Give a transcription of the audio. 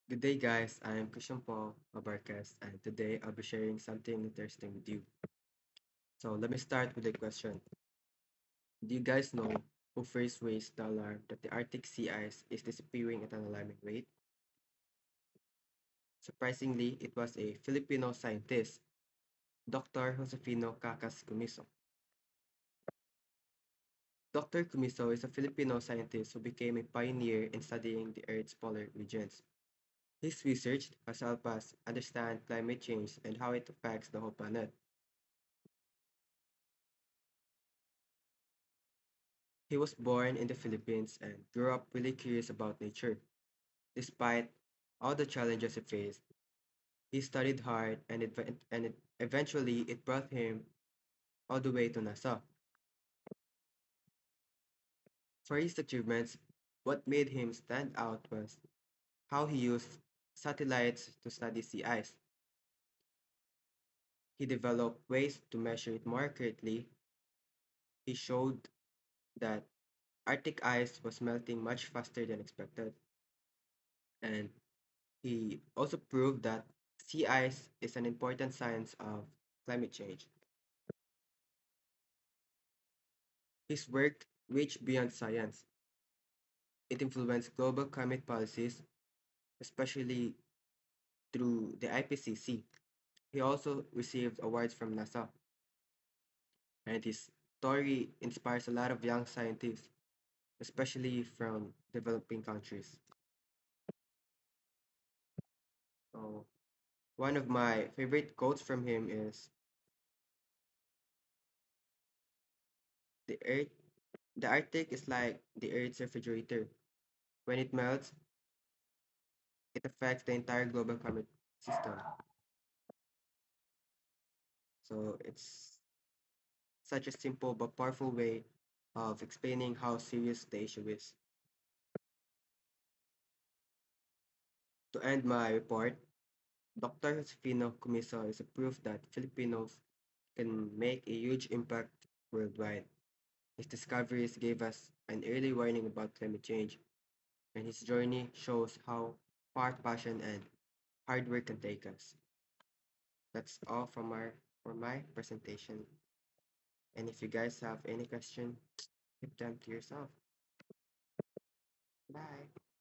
Good day, guys. I'm Christian Paul Abarcas, and today I'll be sharing something interesting with you. So, let me start with a question. Do you guys know who first raised the alarm that the Arctic sea ice is disappearing at an alarming rate? Surprisingly, it was a Filipino scientist, Dr. Josefino Cacas Comiso. Dr. Comiso is a Filipino scientist who became a pioneer in studying the Earth's polar regions. His research has helped us understand climate change and how it affects the whole planet. He was born in the Philippines and grew up really curious about nature. Despite all the challenges he faced, he studied hard and eventually it brought him all the way to NASA. For his achievements, what made him stand out was how he used satellites to study sea ice. He developed ways to measure it more accurately. He showed that Arctic ice was melting much faster than expected, and he also proved that sea ice is an important science of climate change. His work reached beyond science. It influenced global climate policies, especially through the IPCC. He also received awards from NASA, and his story inspires a lot of young scientists, especially from developing countries. So, one of my favorite quotes from him is the Earth, the Arctic is like the Earth's refrigerator. When it melts, it affects the entire global climate system. So it's such a simple but powerful way of explaining how serious the issue is. To end my report, Dr. Josefino Comiso is a proof that Filipinos can make a huge impact worldwide. His discoveries gave us an early warning about climate change, and his journey shows how far passion and hard work can take us. That's all for my presentation. And if you guys have any question, keep them to yourself. Bye.